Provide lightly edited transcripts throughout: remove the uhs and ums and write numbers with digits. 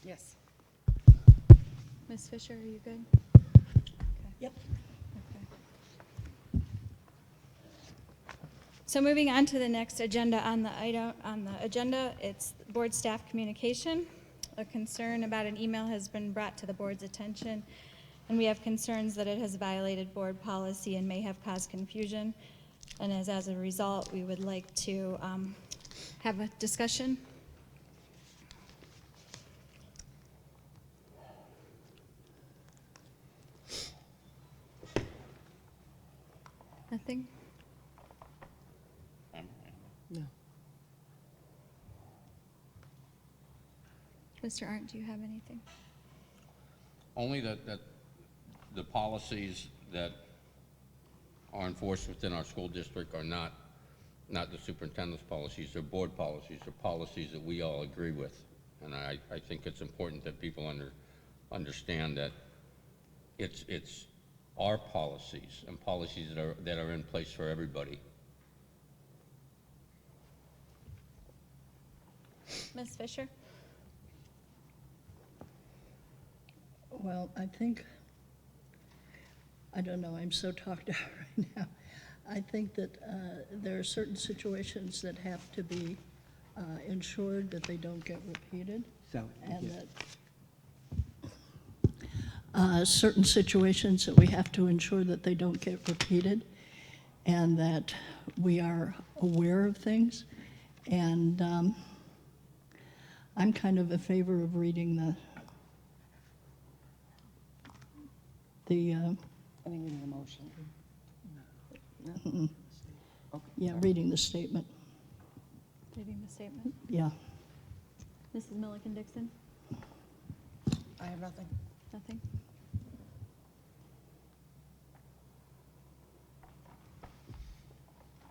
Yes. Ms. Fisher, are you good? Yep. Okay. So moving on to the next agenda on the agenda, it's board staff communication. A concern about an email has been brought to the board's attention, and we have concerns that it has violated board policy and may have caused confusion. And as a result, we would like to have a discussion. Nothing? No. Mr. Arndt, do you have anything? Only that the policies that are enforced within our school district are not the superintendent's policies, they're board policies, they're policies that we all agree with. And I think it's important that people understand that it's our policies and policies that are in place for everybody. Ms. Fisher? Well, I don't know, I'm so talked out right now. I think that there are certain situations that have to be ensured that they don't get repeated. So, And that certain situations that we have to ensure that they don't get repeated, and that we are aware of things. And I'm kind of in favor of reading the I think we need a motion. Okay. yeah, reading the statement, Reading the statement. yeah. Mrs. Milliken Dixon? I have nothing. Nothing?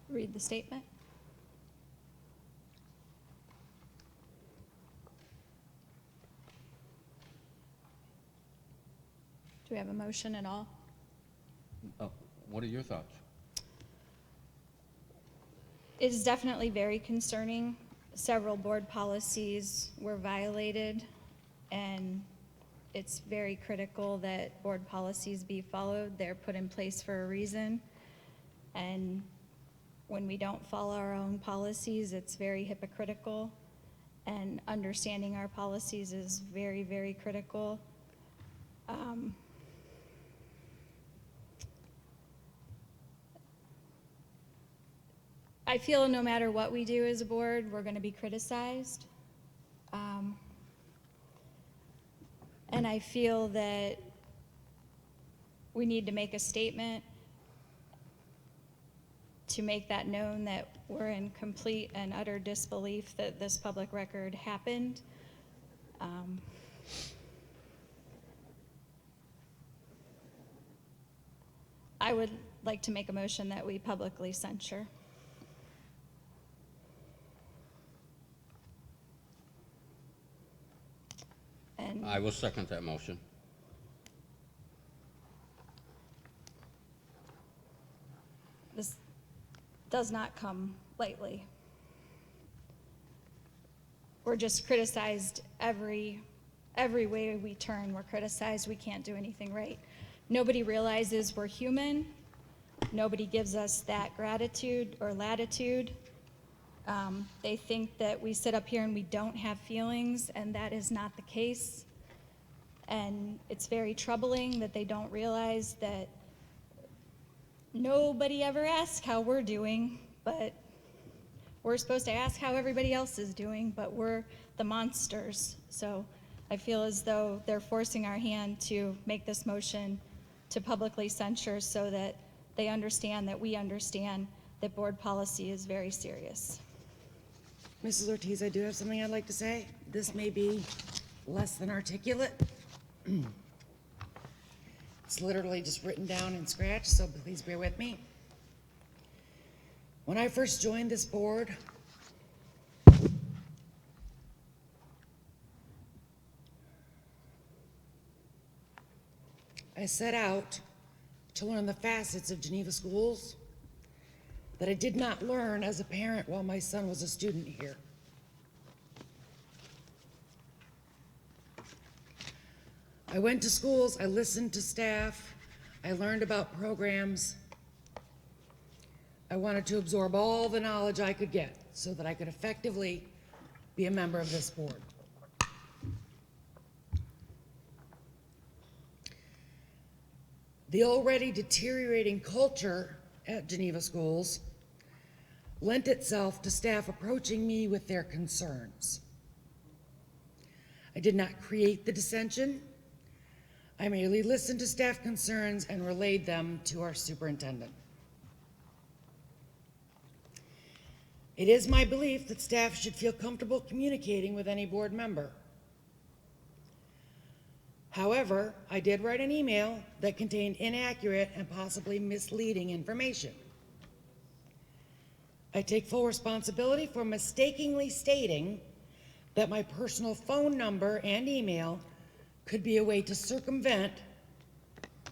Read the statement. Do we have a motion at all? What are your thoughts? It is definitely very concerning. Several board policies were violated, and it's very critical that board policies be followed. They're put in place for a reason. And when we don't follow our own policies, it's very hypocritical. And understanding our policies is very, very critical. I feel no matter what we do as a board, we're going to be criticized. And I feel that we need to make a statement to make that known that we're in complete and utter disbelief that this public record happened. I would like to make a motion that we publicly censure. And I will second that motion. this does not come lightly. We're just criticized every way we turn. We're criticized. We can't do anything right. Nobody realizes we're human. Nobody gives us that gratitude or latitude. They think that we sit up here and we don't have feelings, and that is not the case. And it's very troubling that they don't realize that nobody ever asks how we're doing, but we're supposed to ask how everybody else is doing, but we're the monsters. So I feel as though they're forcing our hand to make this motion to publicly censure so that they understand that we understand that board policy is very serious. Mrs. Ortiz, I do have something I'd like to say. This may be less than articulate. It's literally just written down in scratch, so please bear with me. When I first joined this board, I set out to learn the facets of Geneva schools that I did not learn as a parent while my son was a student here. I went to schools, I listened to staff, I learned about programs. I wanted to absorb all the knowledge I could get so that I could effectively be a member of this board. The already deteriorating culture at Geneva schools lent itself to staff approaching me with their concerns. I did not create the dissension. I merely listened to staff concerns and relayed them to our superintendent. It is my belief that staff should feel comfortable communicating with any board member. However, I did write an email that contained inaccurate and possibly misleading information. I take full responsibility for mistakenly stating that my personal phone number and email could be a way to circumvent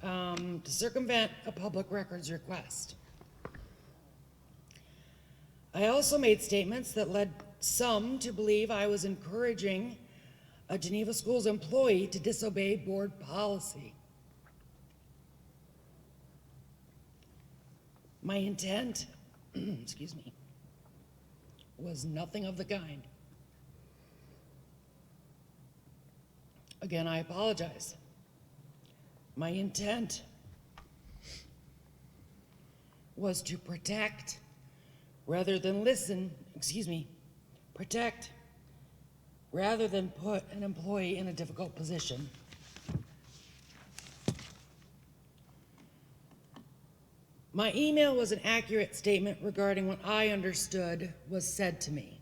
a public records request. I also made statements that led some to believe I was encouraging a Geneva Schools employee to disobey board policy. My intent, excuse me, was nothing of the kind. Again, I apologize. My intent was to protect rather than protect rather than put an employee in a difficult position. My email was an accurate statement regarding what I understood was said to me.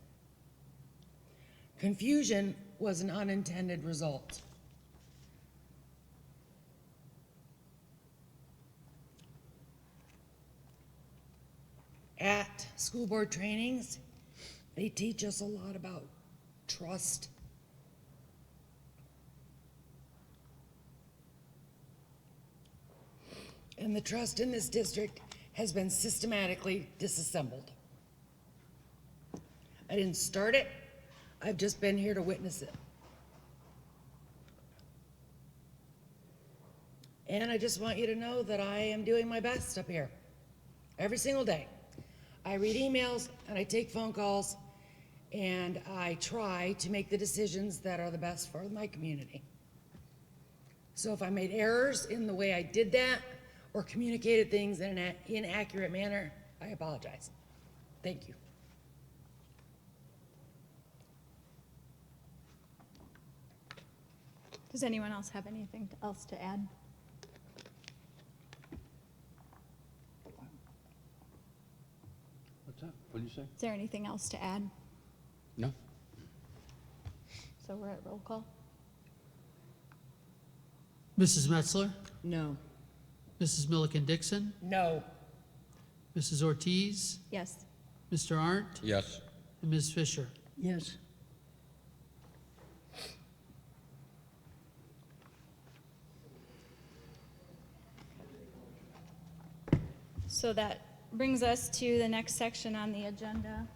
Confusion was an unintended result. At school board trainings, they teach us a lot about trust. And the trust in this district has been systematically disassembled. I didn't start it, I've just been here to witness it. And I just want you to know that I am doing my best up here, every single day. I read emails and I take phone calls and I try to make the decisions that are the best for my community. So if I made errors in the way I did that or communicated things in an inaccurate manner, I apologize. Thank you. Does anyone else have anything else to add? What's that? What did you say? Is there anything else to add? No? So we're at roll call? Mrs. Metzler, No. Mrs. Milliken Dixon, No. Mrs. Ortiz, Yes. Mr. Arndt, Yes. and Ms. Fisher. Yes. So that brings us to the next section on the agenda.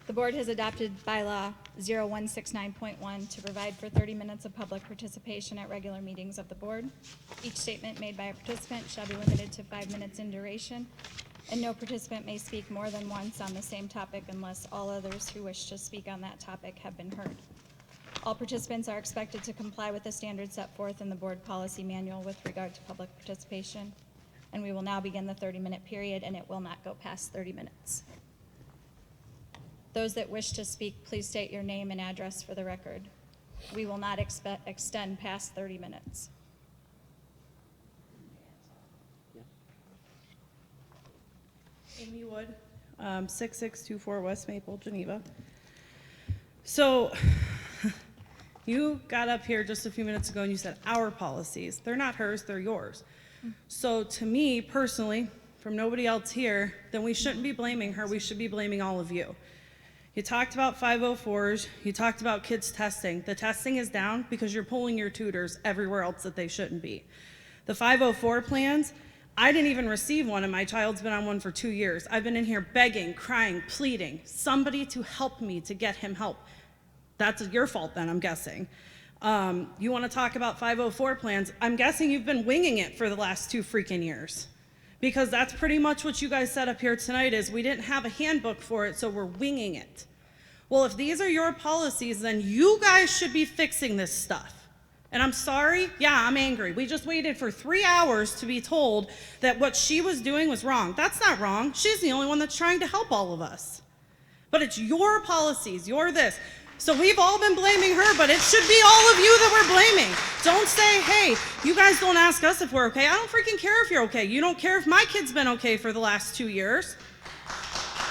The board has adopted bylaw 0169.1 to provide for 30 minutes of public participation at regular meetings of the board. Each statement made by a participant shall be limited to 5 minutes in duration, and no participant may speak more than once on the same topic unless all others who wish to speak on that topic have been heard. All participants are expected to comply with the standards set forth in the board policy manual with regard to public participation. And we will now begin the 30-minute period, and it will not go past 30 minutes. Those that wish to speak, please state your name and address for the record. We will not extend past 30 minutes. Amy Wood, 6624 West Maple, Geneva. So you got up here just a few minutes ago and you said our policies. They're not hers, they're yours. So to me personally, from nobody else here, then we shouldn't be blaming her, we should be blaming all of you. You talked about 504s, you talked about kids testing. The testing is down because you're pulling your tutors everywhere else that they shouldn't be. The 504 plans, I didn't even receive one, and my child's been on one for 2 years. I've been in here begging, crying, pleading, somebody to help me to get him help. That's your fault then, I'm guessing. You want to talk about 504 plans? I'm guessing you've been winging it for the last 2 freaking years. Because that's pretty much what you guys said up here tonight is we didn't have a handbook for it, so we're winging it. Well, if these are your policies, then you guys should be fixing this stuff. And I'm sorry, yeah, I'm angry. We just waited for 3 hours to be told that what she was doing was wrong. That's not wrong. She's the only one that's trying to help all of us. But it's your policies, your this. So we've all been blaming her, but it should be all of you that we're blaming. Don't say, hey, you guys don't ask us if we're okay. I don't freaking care if you're okay. You don't care if my kid's been okay for the last 2 years.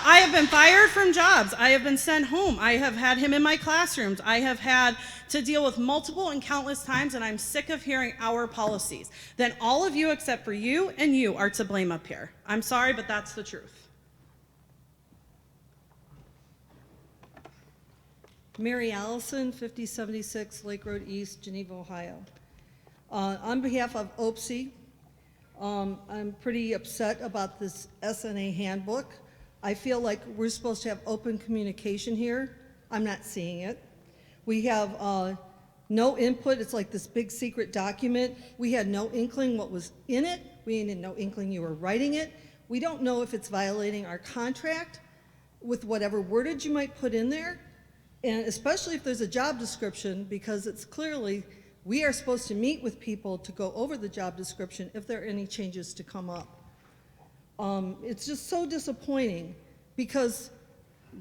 I have been fired from jobs. I have been sent home. I have had him in my classrooms. I have had to deal with multiple and countless times, and I'm sick of hearing our policies. Then all of you except for you and you are to blame up here. I'm sorry, but that's the truth. Mary Allison, 5076 Lake Road East, Geneva, Ohio. On behalf of OPSI, I'm pretty upset about this SNA handbook. I feel like we're supposed to have open communication here. I'm not seeing it. We have no input. It's like this big secret document. We had no inkling what was in it. We had no inkling you were writing it. We don't know if it's violating our contract with whatever wordage you might put in there. And especially if there's a job description, because it's clearly, we are supposed to meet with people to go over the job description if there are any changes to come up. It's just so disappointing because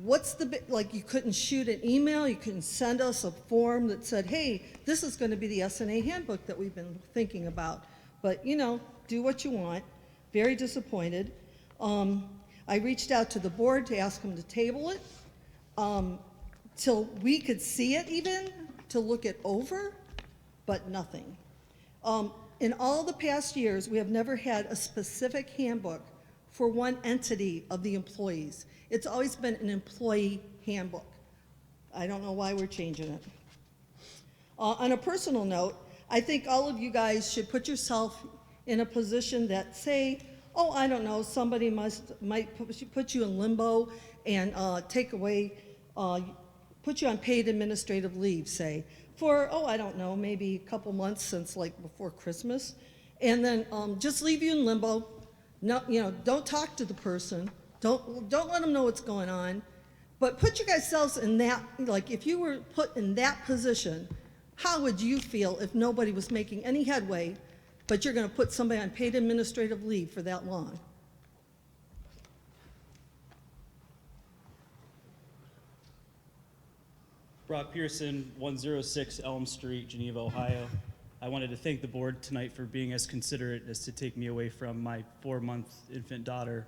what's the, like you couldn't shoot an email, you couldn't send us a form that said, hey, this is gonna be the SNA handbook that we've been thinking about. But you know, do what you want. Very disappointed. I reached out to the board to ask them to table it. Till we could see it even, to look it over, but nothing. In all the past years, we have never had a specific handbook for one entity of the employees. It's always been an employee handbook. I don't know why we're changing it. On a personal note, I think all of you guys should put yourself in a position that say, oh, I don't know, somebody might put you in limbo and take away, put you on paid administrative leave, say, for, oh, I don't know, maybe a couple months since like before Christmas, and then just leave you in limbo. No, you know, don't talk to the person. Don't let them know what's going on. But put you guys selves in that, like if you were put in that position, how would you feel if nobody was making any headway, but you're gonna put somebody on paid administrative leave for that long? Brock Pearson, 106 Elm Street, Geneva, Ohio. I wanted to thank the board tonight for being as considerate as to take me away from my 4-month infant daughter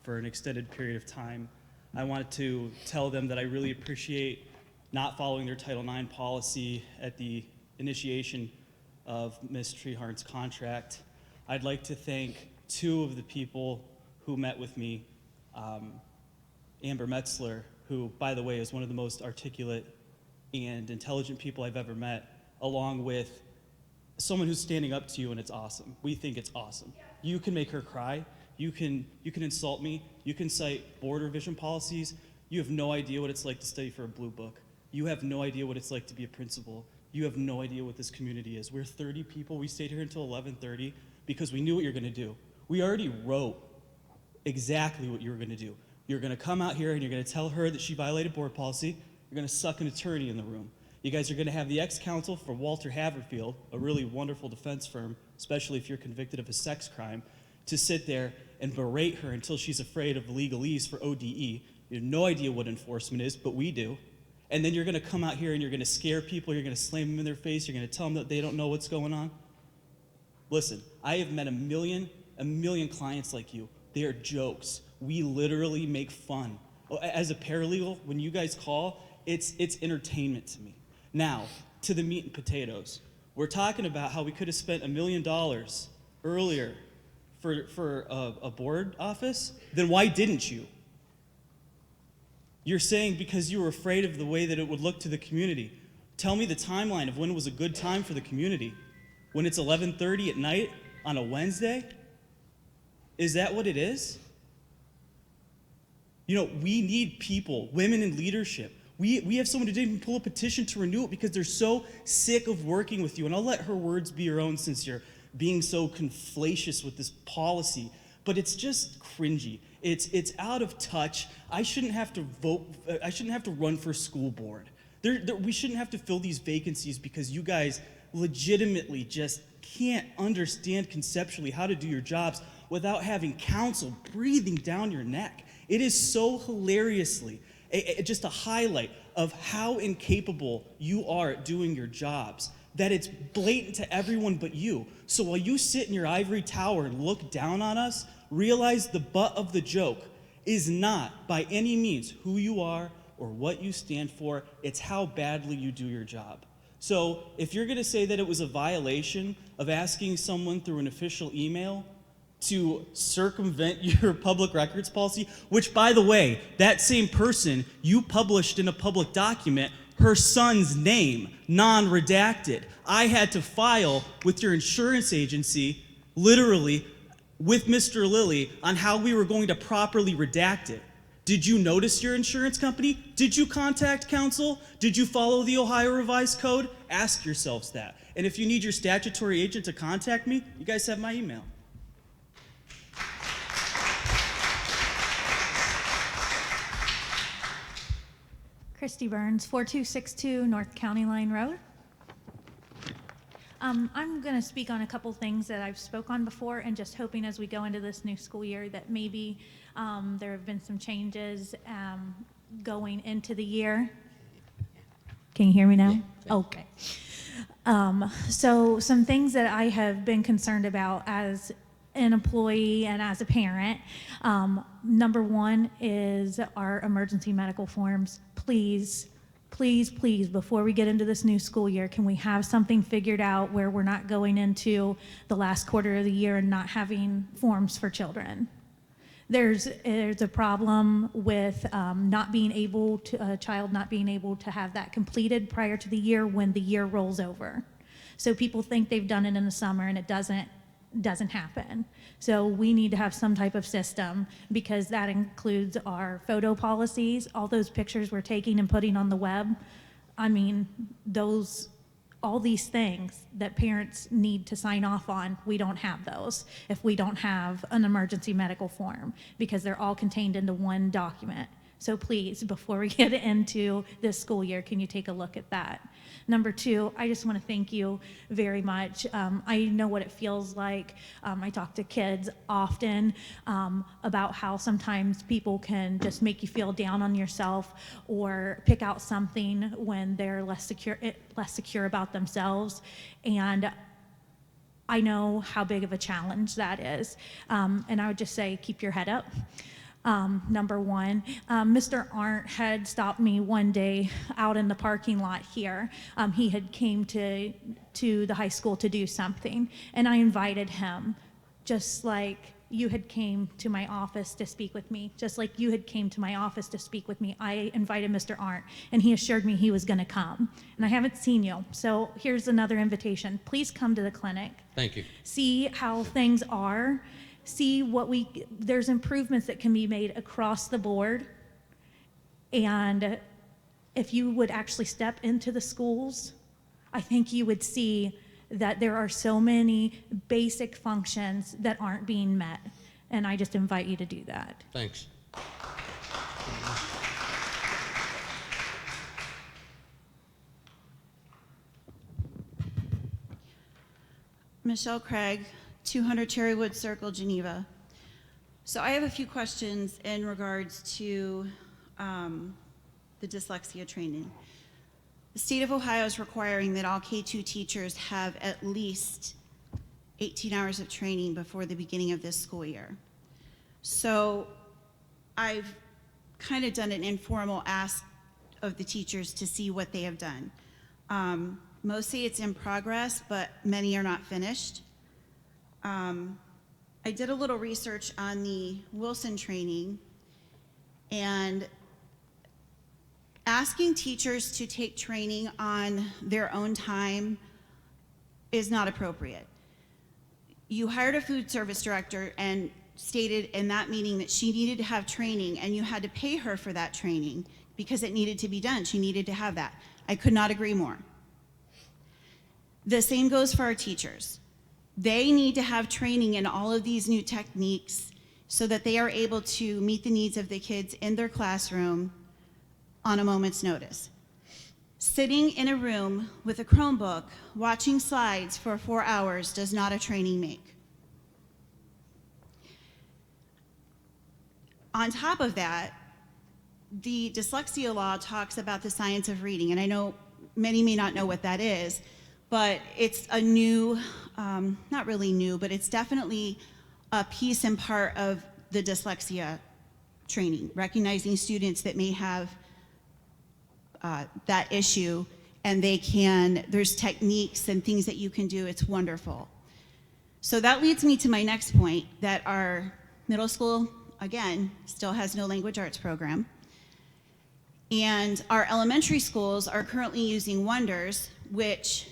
for an extended period of time. I wanted to tell them that I really appreciate not following their Title IX policy at the initiation of Ms. Treharn's contract. I'd like to thank 2 of the people who met with me, Amber Metzler, who, by the way, is one of the most articulate and intelligent people I've ever met, along with someone who's standing up to you, and it's awesome. We think it's awesome. You can make her cry. You can insult me. You can cite board revision policies. You have no idea what it's like to study for a blue book. You have no idea what it's like to be a principal. You have no idea what this community is. We're 30 people. We stayed here until 11:30 because we knew what you're going to do. We already wrote exactly what you were going to do. You're going to come out here and you're going to tell her that she violated board policy. You're going to suck an attorney in the room. You guys are going to have the ex-counsel for Walter Haverfield, a really wonderful defense firm, especially if you're convicted of a sex crime, to sit there and berate her until she's afraid of legalese for ODE. You have no idea what enforcement is, but we do. And then you're going to come out here and you're going to scare people. You're going to slam them in their face. You're going to tell them that they don't know what's going on. Listen, I have met a million clients like you. They are jokes. We literally make fun. As a paralegal, when you guys call, it's entertainment to me. Now, to the meat and potatoes. We're talking about how we could have spent $1 million earlier for a board office. Then why didn't you? You're saying because you were afraid of the way that it would look to the community. Tell me the timeline of when was a good time for the community. When it's 11:30 at night on a Wednesday? Is that what it is? You know, we need people, women in leadership. We have someone who didn't even pull a petition to renew it because they're so sick of working with you. And I'll let her words be your own since you're being so conflacious with this policy. But it's just cringy. It's out of touch. I shouldn't have to vote. I shouldn't have to run for school board. We shouldn't have to fill these vacancies because you guys legitimately just can't understand conceptually how to do your jobs without having counsel breathing down your neck. It is so hilariously just a highlight of how incapable you are at doing your jobs that it's blatant to everyone but you. So while you sit in your ivory tower and look down on us, realize the butt of the joke is not by any means who you are or what you stand for. It's how badly you do your job. So if you're going to say that it was a violation of asking someone through an official email to circumvent your public records policy, which, by the way, that same person, you published in a public document her son's name, non-redacted. I had to file with your insurance agency, literally, with Mr. Lillie on how we were going to properly redact it. Did you notice your insurance company? Did you contact counsel? Did you follow the Ohio Revised Code? Ask yourselves that. And if you need your statutory agent to contact me, you guys have my email. Christy Burns, 4262 North County Line Road. I'm going to speak on a couple things that I've spoke on before, and just hoping as we go into this new school year that maybe there have been some changes going into the year. Can you hear me now? Okay. So some things that I have been concerned about as an employee and as a parent. Number one is our emergency medical forms. Please, before we get into this new school year, can we have something figured out where we're not going into the last quarter of the year and not having forms for children? There's a problem with not being able to, a child not being able to have that completed prior to the year when the year rolls over. So people think they've done it in the summer and it doesn't happen. So we need to have some type of system, because that includes our photo policies, all those pictures we're taking and putting on the web. I mean, all these things that parents need to sign off on, we don't have those if we don't have an emergency medical form, because they're all contained into one document. So please, before we get into this school year, can you take a look at that? Number two, I just want to thank you very much. I know what it feels like. I talk to kids often about how sometimes people can just make you feel down on yourself or pick out something when they're less secure about themselves. And I know how big of a challenge that is. And I would just say, keep your head up. Number one, Mr. Arndt had stopped me one day out in the parking lot here. He had came to the high school to do something, and I invited him, just like you had came to my office to speak with me, just like you had came to my office to speak with me. I invited Mr. Arndt, and he assured me he was going to come, and I haven't seen you. So here's another invitation. Please come to the clinic. Thank you. See how things are. See there's improvements that can be made across the board. And if you would actually step into the schools, I think you would see that there are so many basic functions that aren't being met. And I just invite you to do that. Thanks. Michelle Craig, 200 Cherrywood Circle, Geneva. So I have a few questions in regards to the dyslexia training. The state of Ohio is requiring that all K-2 teachers have at least 18 hours of training before the beginning of this school year. So I've kind of done an informal ask of the teachers to see what they have done. Mostly it's in progress, but many are not finished. I did a little research on the Wilson training, and asking teachers to take training on their own time is not appropriate. You hired a food service director, and stated in that meeting that she needed to have training and you had to pay her for that training because it needed to be done. She needed to have that. I could not agree more. The same goes for our teachers. They need to have training in all of these new techniques so that they are able to meet the needs of the kids in their classroom on a moment's notice. Sitting in a room with a Chromebook, watching slides for 4 hours does not a training make. On top of that, the dyslexia law talks about the science of reading, and I know many may not know what that is, but it's a new, not really new, but it's definitely a piece and part of the dyslexia training, recognizing students that may have that issue, and there's techniques and things that you can do. It's wonderful. So that leads me to my next point, that our middle school, again, still has no language arts program. And our elementary schools are currently using Wonders, which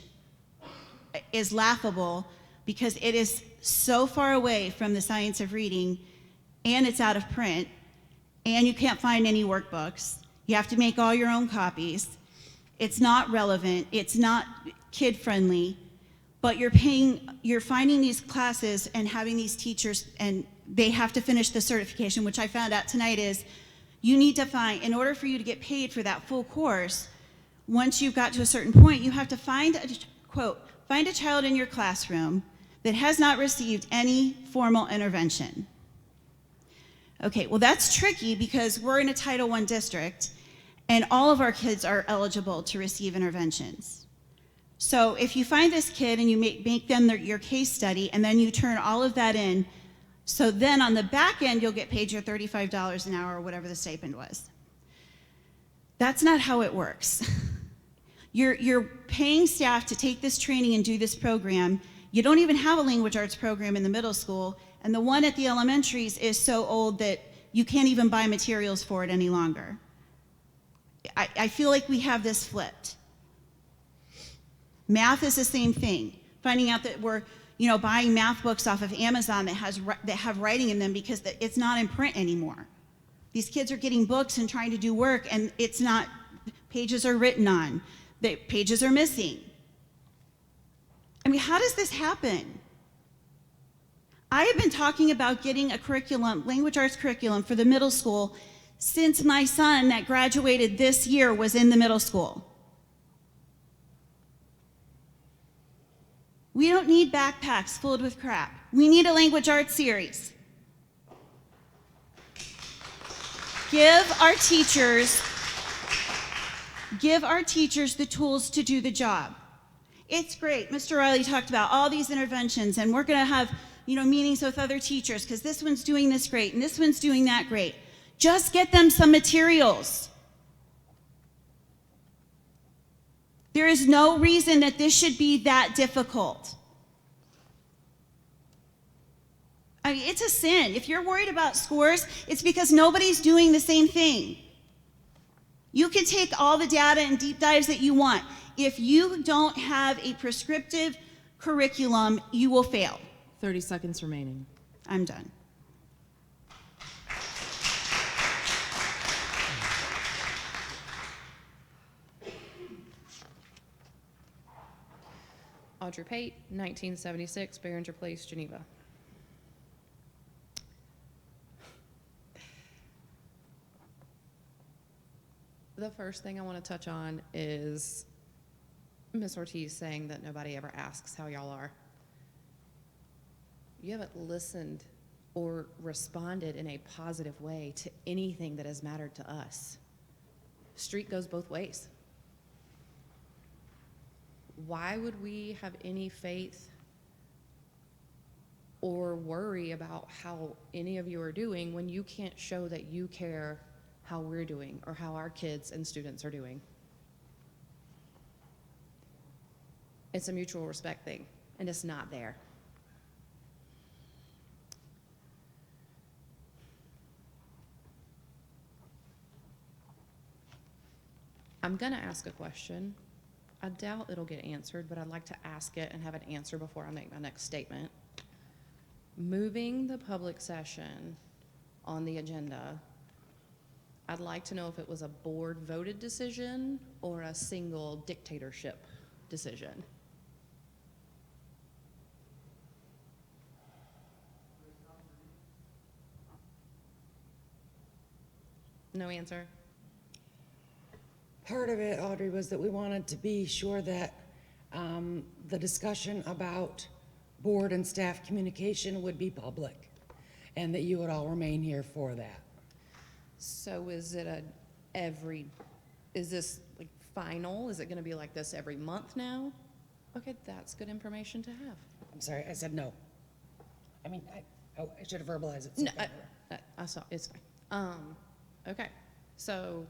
is laughable because it is so far away from the science of reading, and it's out of print, and you can't find any workbooks. You have to make all your own copies. It's not relevant. It's not kid-friendly, but you're finding these classes and having these teachers, and they have to finish the certification, which I found out tonight is you need to find, in order for you to get paid for that full course, once you've got to a certain point, you have to find a child in your classroom that has not received any formal intervention. Okay, well that's tricky because we're in a Title I district and all of our kids are eligible to receive interventions. So if you find this kid and you make them your case study and then you turn all of that in, so then on the back end you'll get paid your $35 an hour or whatever the stipend was. That's not how it works. You're paying staff to take this training and do this program. You don't even have a language arts program in the middle school, and the one at the elementaries is so old that you can't even buy materials for it any longer. I feel like we have this flipped. Math is the same thing. Finding out that we're buying math books off of Amazon that have writing in them because it's not in print anymore. These kids are getting books and trying to do work, and it's not, pages are written on, the pages are missing. I mean, how does this happen? I have been talking about getting a curriculum, language arts curriculum for the middle school since my son that graduated this year was in the middle school. We don't need backpacks filled with crap. We need a language arts series. Give our teachers the tools to do the job. It's great. Mr. Riley talked about all these interventions, and we're going to have meetings with other teachers because this one's doing this great and this one's doing that great. Just get them some materials. There is no reason that this should be that difficult. I mean, it's a sin. If you're worried about scores, it's because nobody's doing the same thing. You can take all the data and deep dives that you want. If you don't have a prescriptive curriculum, you will fail. 30 seconds remaining. I'm done. Audrey Pate, 1976, Behringer Place, Geneva. The first thing I want to touch on is Ms. Ortiz saying that nobody ever asks how y'all are. You haven't listened or responded in a positive way to anything that has mattered to us. Street goes both ways. Why would we have any faith or worry about how any of you are doing when you can't show that you care how we're doing or how our kids and students are doing? It's a mutual respect thing, and it's not there. I'm gonna ask a question. I doubt it'll get answered, but I'd like to ask it and have an answer before I make my next statement. moving the public session on the agenda, I'd like to know if it was a board voted decision or a single dictatorship decision. No answer? Part of it, Audrey, was that we wanted to be sure that the discussion about board and staff communication would be public, and that you would all remain here for that. So is this like final? Is it gonna be like this every month now? Okay, that's good information to have. I'm sorry, I said no. I mean, I should have verbalized it. No, I saw, it's, okay, so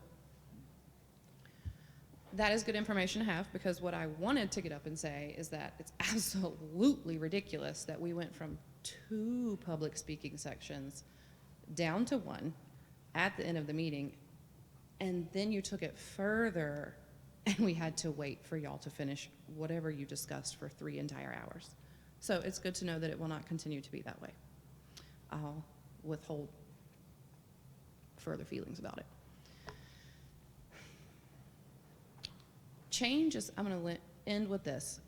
that is good information to have, because what I wanted to get up and say is that it's absolutely ridiculous that we went from 2 public speaking sections down to 1 at the end of the meeting, and then you took it further, and we had to wait for y'all to finish whatever you discussed for 3 entire hours. So it's good to know that it will not continue to be that way. I'll withhold further feelings about it. Change is, I'm going to end with this.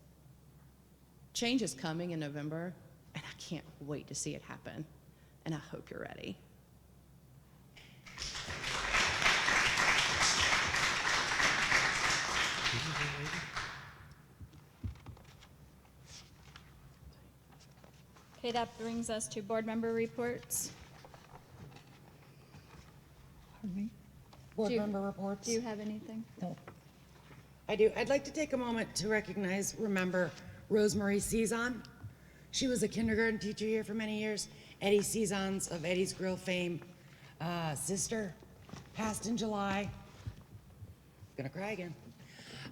Change is coming in November, and I can't wait to see it happen, and I hope you're ready. Okay, that brings us to board member reports. Board Do you- member reports? Do you have anything? No. I do. I'd like to take a moment to remember Rosemary Cezanne. She was a kindergarten teacher here for many years. Eddie Cezanne's of Eddie's Grill fame sister, passed in July. Gonna cry again.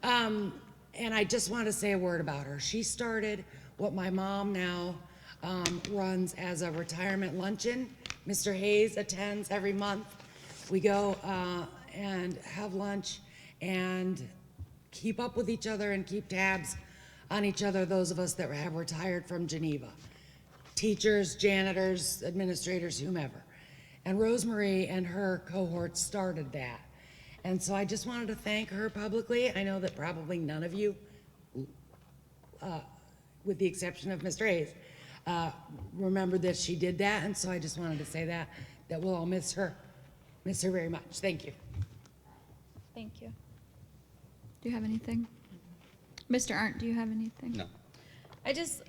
And I just want to say a word about her. She started what my mom now runs as a retirement luncheon. Mr. Hayes attends every month. We go and have lunch and keep up with each other and keep tabs on each other, those of us that have retired from Geneva. Teachers, janitors, administrators, whomever. And Rosemary and her cohort started that. And so I just wanted to thank her publicly. I know that probably none of you, with the exception of Mr. Hayes, remember that she did that. And so I just wanted to say that we'll all miss her very much. Thank you. Thank you. Do you have anything? Mr. Arndt, do you have anything? No. I just,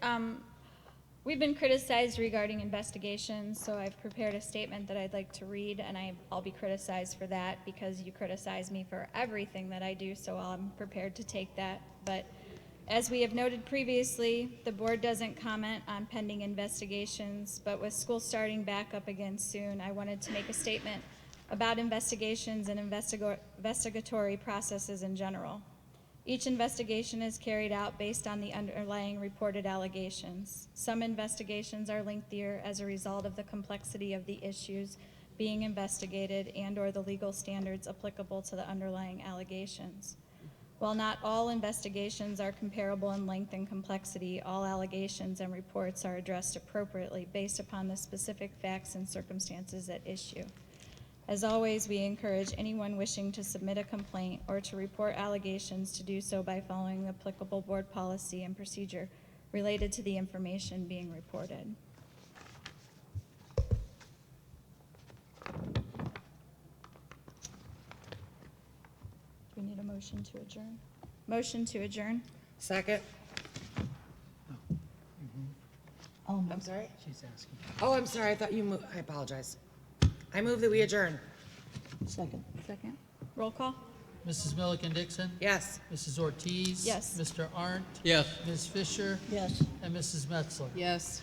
we've been criticized regarding investigations, so I've prepared a statement that I'd like to read, and I'll be criticized for that because you criticize me for everything that I do, so I'm prepared to take that. But as we have noted previously, the board doesn't comment on pending investigations, but with school starting back up again soon, I wanted to make a statement about investigations and investigatory processes in general. Each investigation is carried out based on the underlying reported allegations. Some investigations are lengthier as a result of the complexity of the issues being investigated and/or the legal standards applicable to the underlying allegations. While not all investigations are comparable in length and complexity, all allegations and reports are addressed appropriately based upon the specific facts and circumstances at issue. As always, we encourage anyone wishing to submit a complaint or to report allegations to do so by following the applicable board policy and procedure related to the information being reported. Do we need a motion to adjourn? Motion to adjourn? Second. Um, I'm sorry? She's asking. Oh, I'm sorry. I thought you moved. I apologize. I move that we adjourn. Second. Second. Roll call? Mrs. Milliken Dixon? Yes. Mrs. Ortiz? Yes. Mr. Arndt? Yes. Ms. Fisher? Yes. And Mrs. Metzler? Yes.